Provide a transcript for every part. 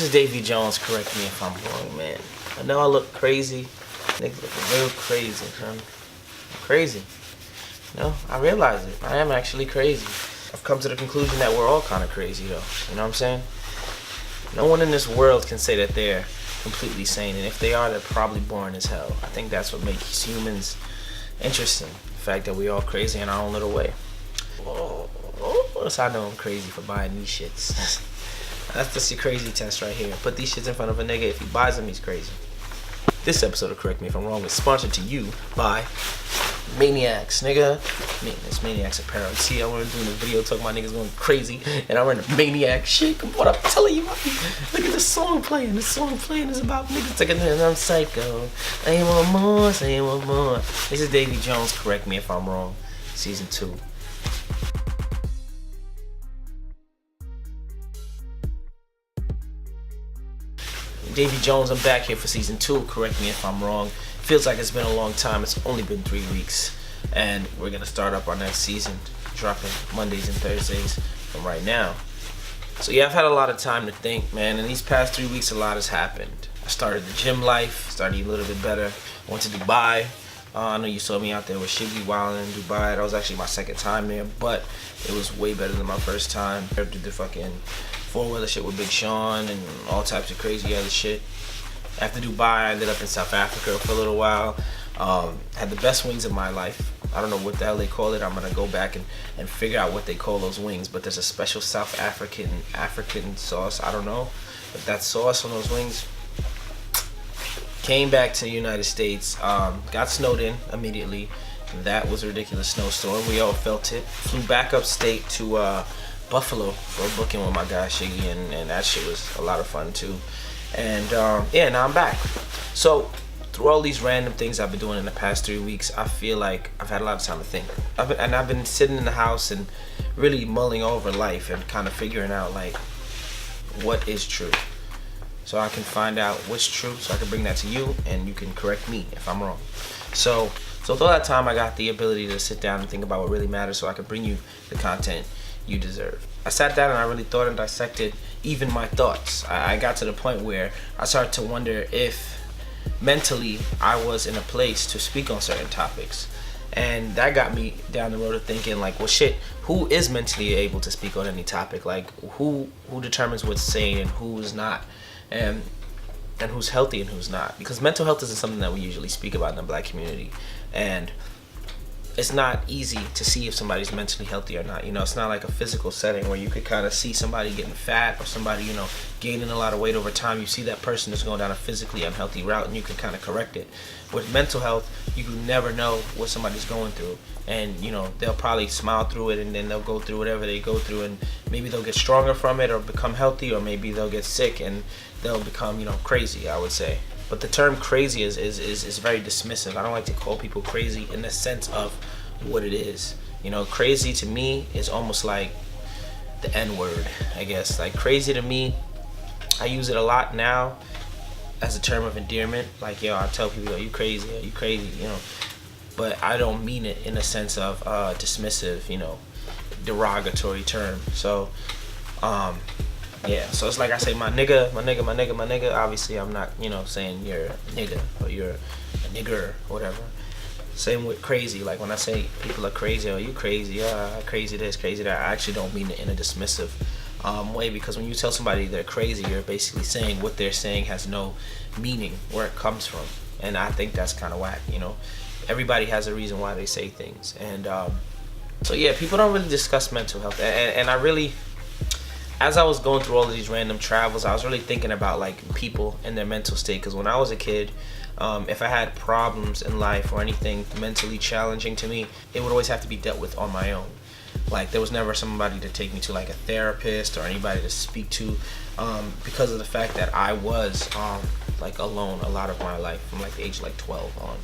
This is Davy Jones, correct me if I'm wrong, man. I know I look crazy. Niggas looking real crazy, son. I'm crazy. No, I realize it. I am actually crazy. I've come to the conclusion that we're all kind of crazy, though. You know what I'm saying? No one in this world can say that they're completely sane, and if they are, they're probably boring as hell. I think that's what makes humans interesting. The fact that we all crazy in our own little way. So I know I'm crazy for buying these shits. That's just your crazy test right here. Put these shits in front of a nigga. If he buys them, he's crazy. This episode of Correct Me If I'm Wrong is sponsored to you by Maniacs, nigga. It's Maniacs Apparel. You see, I want to do the video talking about niggas going crazy, and I'm wearing a Maniac shit. What I'm telling you, look at the song playing. The song playing is about niggas taking it, and I'm psycho. I ain't want more, I ain't want more. This is Davy Jones, Correct Me If I'm Wrong, Season 2. Davy Jones, I'm back here for Season 2, correct me if I'm wrong. Feels like it's been a long time, it's only been 3 weeks. And we're gonna start up our next season, dropping Mondays and Thursdays from right now. So yeah, I've had a lot of time to think, man. In these past 3 weeks, a lot has happened. I started the gym life, started eating a little bit better. I went to Dubai. I know you saw me out there with Shiggy Wildin' in Dubai. That was actually my second time there, but it was way better than my first time. I did the fucking four-wheeler shit with Big Sean and all types of crazy other shit. After Dubai, I ended up in South Africa for a little while. Had the best wings of my life. I don't know what the hell they call it. I'm gonna go back and figure out what they call those wings, but there's a special South African sauce. I don't know, but that sauce on those wings. Came back to the United States, got snowed in immediately. That was a ridiculous snowstorm. We all felt it. Flew back upstate to Buffalo for a booking with my guy Shiggy, and that shit was a lot of fun too. And yeah, now I'm back. So through all these random things I've been doing in the past 3 weeks, I feel like I've had a lot of time to think. I've been sitting in the house and really mulling over life and kind of figuring out like what is true, so I can find out what's true, so I can bring that to you and you can correct me if I'm wrong. So with all that time, I got the ability to sit down and think about what really matters, so I can bring you the content you deserve. I sat down and I really thought and dissected even my thoughts. I got to the point where I started to wonder if mentally I was in a place to speak on certain topics. And that got me down the road of thinking like, well shit, who is mentally able to speak on any topic? Like who determines what's sane and who's not? And who's healthy and who's not? Because mental health isn't something that we usually speak about in the black community. And it's not easy to see if somebody's mentally healthy or not. You know, it's not like a physical setting where you could kind of see somebody getting fat or somebody, you know, gaining a lot of weight over time. You see that person is going down a physically unhealthy route and you can kind of correct it. With mental health, you never know what somebody's going through. And, you know, they'll probably smile through it and then they'll go through whatever they go through, and maybe they'll get stronger from it or become healthy, or maybe they'll get sick and they'll become, you know, crazy, I would say. But the term crazy is very dismissive. I don't like to call people crazy in the sense of what it is. You know, crazy to me is almost like the N-word, I guess. Like crazy to me, I use it a lot now as a term of endearment. Like, yo, I tell people, yo, you crazy, you know. But I don't mean it in a sense of dismissive, you know, derogatory term. So, yeah, so it's like I say, my nigga. Obviously, I'm not, you know, saying you're a nigga or you're a nigger or whatever. Same with crazy. Like when I say people are crazy, or you crazy, crazy this, crazy that, I actually don't mean it in a dismissive way, because when you tell somebody they're crazy, you're basically saying what they're saying has no meaning where it comes from. And I think that's kind of whack, you know. Everybody has a reason why they say things. And so yeah, people don't really discuss mental health. And I really, as I was going through all of these random travels, I was really thinking about like people and their mental state. Because when I was a kid, if I had problems in life or anything mentally challenging to me, it would always have to be dealt with on my own. Like there was never somebody to take me to, like a therapist or anybody to speak to, because of the fact that I was like alone a lot of my life from like the age of like 12 on,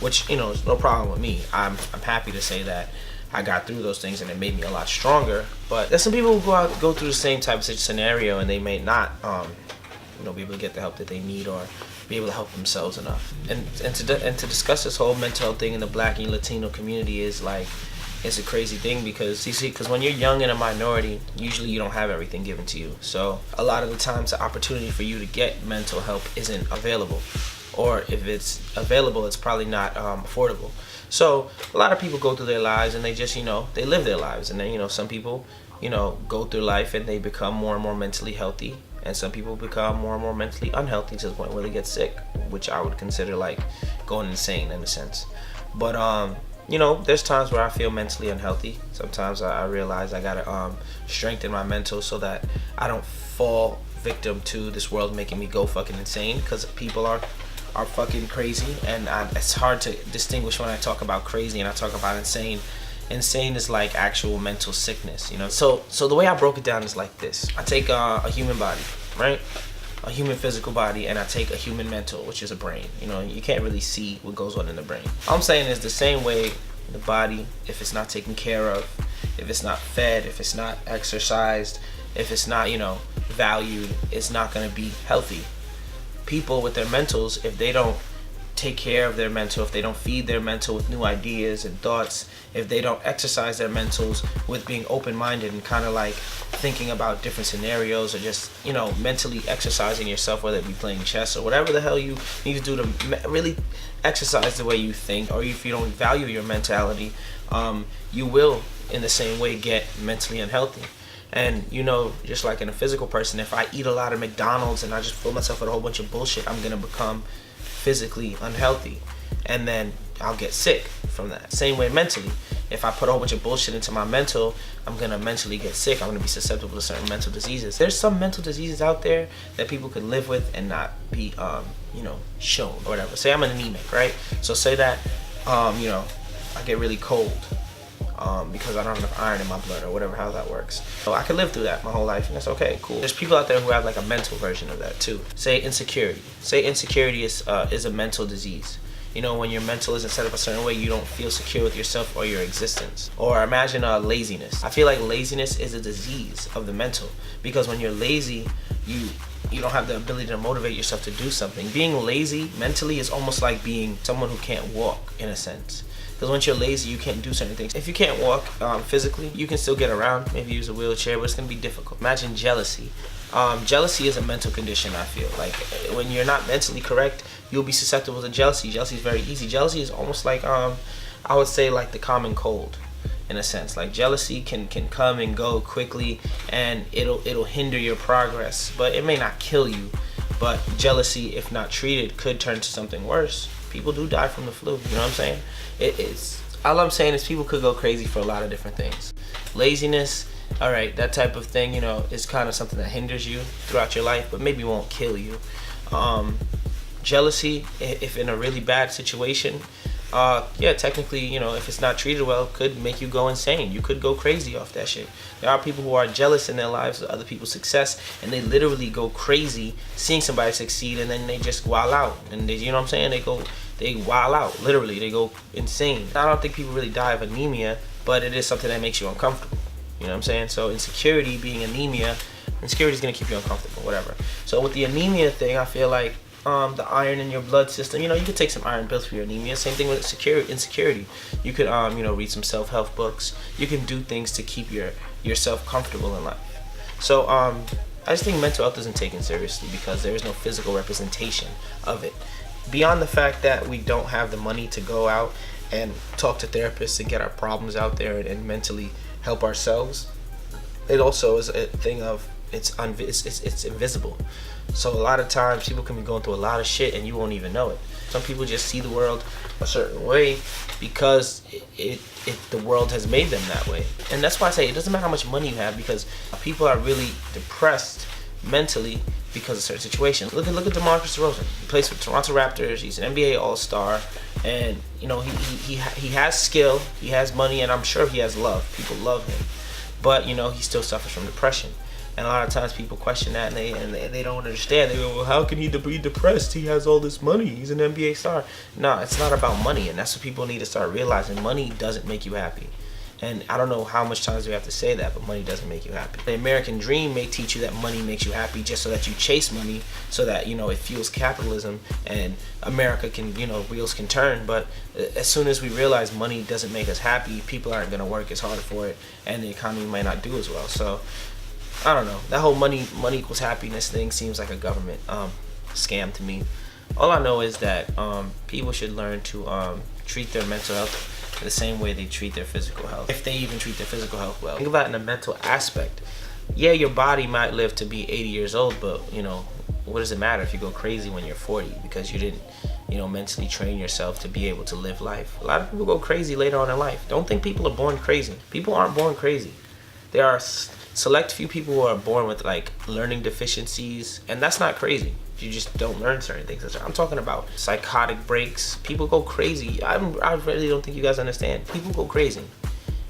which, you know, is no problem with me. I'm happy to say that I got through those things and it made me a lot stronger. But there's some people who go through the same type of scenario and they may not you know, be able to get the help that they need or be able to help themselves enough. And to discuss this whole mental health thing in the black and Latino community is like, it's a crazy thing because you see, because when you're young and a minority, usually you don't have everything given to you. So a lot of the times the opportunity for you to get mental help isn't available, or if it's available, it's probably not affordable. So a lot of people go through their lives and they just, they live their lives, and then, some people, go through life and they become more and more mentally healthy, and some people become more and more mentally unhealthy to the point where they get sick, which I would consider like going insane in a sense. But there's times where I feel mentally unhealthy. Sometimes I realize I gotta strengthen my mental so that I don't fall victim to this world making me go fucking insane, because people are fucking crazy, and it's hard to distinguish when I talk about crazy and I talk about insane. Insane is like actual mental sickness, So the way I broke it down is like this. I take a human body, right? A human physical body, and I take a human mental, which is a brain. You can't really see what goes on in the brain. All I'm saying is the same way the body, if it's not taken care of, if it's not fed, if it's not exercised, if it's not, valued, it's not going to be healthy. People with their mentals, if they don't take care of their mental, if they don't feed their mental with new ideas and thoughts, if they don't exercise their mentals with being open-minded and kind of like thinking about different scenarios, or just mentally exercising yourself, whether it be playing chess or whatever the hell you need to do to really exercise the way you think, or if you don't value your mentality, you will in the same way get mentally unhealthy. And just like in a physical person, if I eat a lot of McDonald's and I just fill myself with a whole bunch of bullshit, I'm gonna become physically unhealthy, and then I'll get sick from that. Same way mentally, if I put a whole bunch of bullshit into my mental, I'm gonna mentally get sick. I'm gonna be susceptible to certain mental diseases. There's some mental diseases out there that people could live with and not be shown or whatever. Say I'm anemic, right? So say that I get really cold because I don't have enough iron in my blood, or whatever, how that works. So I could live through that my whole life, and that's okay, cool. There's people out there who have like a mental version of that too. Say insecurity. Say insecurity is a mental disease. When your mental isn't set up a certain way, you don't feel secure with yourself or your existence. Or imagine laziness. I feel like laziness is a disease of the mental, because when you're lazy, you don't have the ability to motivate yourself to do something. Being lazy mentally is almost like being someone who can't walk, in a sense. Because once you're lazy, you can't do certain things. If you can't walk physically, you can still get around, maybe use a wheelchair, but it's going to be difficult. Imagine jealousy. Jealousy is a mental condition, I feel. Like, when you're not mentally correct, you'll be susceptible to jealousy. Jealousy is very easy. Jealousy is almost like, I would say, like the common cold, in a sense. Like, jealousy can come and go quickly, and it'll hinder your progress. But it may not kill you. But jealousy, if not treated, could turn to something worse. People do die from the flu, you know what I'm saying? It's all I'm saying is people could go crazy for a lot of different things. Laziness, all right, that type of thing, is kind of something that hinders you throughout your life, but maybe won't kill you. Jealousy, if in a really bad situation, technically, if it's not treated well, could make you go insane. You could go crazy off that shit. There are people who are jealous in their lives of other people's success, and they literally go crazy seeing somebody succeed, and then they just wild out. And they, what I'm saying? They wild out. Literally, they go insane. I don't think people really die of anemia, but it is something that makes you uncomfortable. You know what I'm saying? So insecurity being anemia, insecurity is gonna keep you uncomfortable, whatever. So with the anemia thing, I feel like the iron in your blood system, you could take some iron pills for your anemia. Same thing with insecurity. You could read some self-help books. You can do things to keep yourself comfortable in life. So I just think mental health isn't taken seriously because there is no physical representation of it. Beyond the fact that we don't have the money to go out and talk to therapists and get our problems out there and mentally help ourselves, it also is a thing of it's invisible. So a lot of times people can be going through a lot of shit and you won't even know it. Some people just see the world a certain way because the world has made them that way. And that's why I say it doesn't matter how much money you have, because people are really depressed mentally because of certain situations. Look at DeMar DeRozan. He plays for the Toronto Raptors. He's an NBA All-Star, and he has skill, he has money, and I'm sure he has love. People love him, but he still suffers from depression. And a lot of times people question that, and they don't understand. They go, well, how can he be depressed? He has all this money. He's an NBA star. No, it's not about money, and that's what people need to start realizing. Money doesn't make you happy. And I don't know how much times we have to say that, but money doesn't make you happy. The American dream may teach you that money makes you happy just so that you chase money, so that, you know, it fuels capitalism and America can, you know, wheels can turn. But as soon as we realize money doesn't make us happy, people aren't going to work as hard for it, and the economy might not do as well. So I don't know. That whole money equals happiness thing seems like a government scam to me. All I know is that people should learn to treat their mental health the same way they treat their physical health, if they even treat their physical health well. Think about it in a mental aspect. Yeah, your body might live to be 80 years old, but, you know, what does it matter if you go crazy when you're 40 because you didn't, you know, mentally train yourself to be able to live life? A lot of people go crazy later on in life. Don't think people are born crazy. People aren't born crazy. There are select few people who are born with like learning deficiencies, and that's not crazy. You just don't learn certain things. I'm talking about psychotic breaks. People go crazy. I really don't think you guys understand. People go crazy,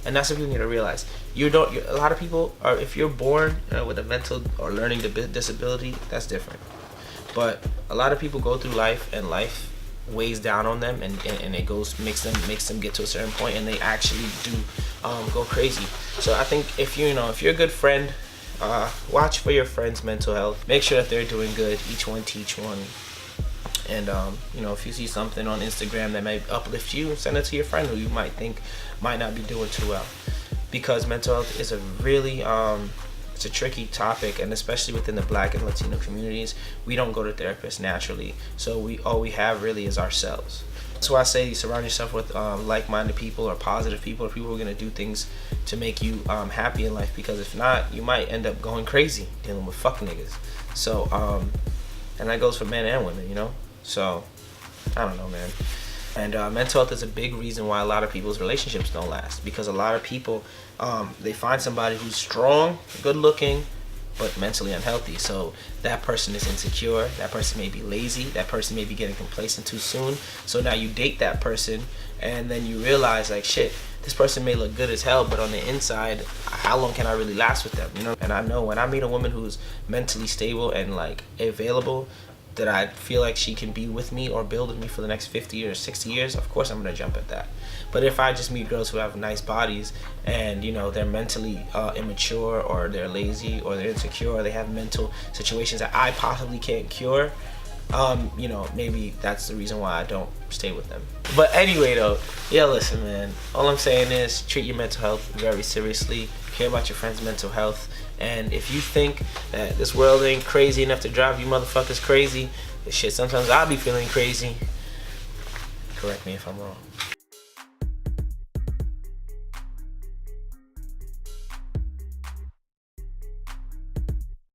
and that's what you need to realize. A lot of people are, if you're born with a mental or learning disability, that's different. But a lot of people go through life, and life weighs down on them, and it makes them get to a certain point, and they actually do go crazy. So I think if you're a good friend, watch for your friends' mental health. Make sure that they're doing good. Each one teach one. And you know, if you see something on Instagram that may uplift you, send it to your friend who you might think might not be doing too well. Because mental health is a really it's a tricky topic, and especially within the Black and Latino communities, we don't go to therapists naturally. So all we have really is ourselves. That's why I say surround yourself with like-minded people, or positive people, or people who are going to do things to make you happy in life, because if not, you might end up going crazy dealing with fuck niggas. So and that goes for men and women, you know. So I don't know, man. And mental health is a big reason why a lot of people's relationships don't last, because a lot of people they find somebody who's strong, good looking, but mentally unhealthy. So that person is insecure, that person may be lazy, that person may be getting complacent too soon. So now you date that person, and then you realize, like, shit, this person may look good as hell, but on the inside, how long can I really last with them, you know? And I know when I meet a woman who's mentally stable and like available, that I feel like she can be with me or build with me for the next 50 or 60 years, of course I'm gonna jump at that. But if I just meet girls who have nice bodies, and, you know, they're mentally immature, or they're lazy, or they're insecure, or they have mental situations that I possibly can't cure, you know, maybe that's the reason why I don't stay with them. But anyway though, yeah, listen, man, all I'm saying is treat your mental health very seriously. Care about your friend's mental health. And if you think that this world ain't crazy enough to drive you motherfuckers crazy, shit, sometimes I'll be feeling crazy. Correct me if I'm wrong.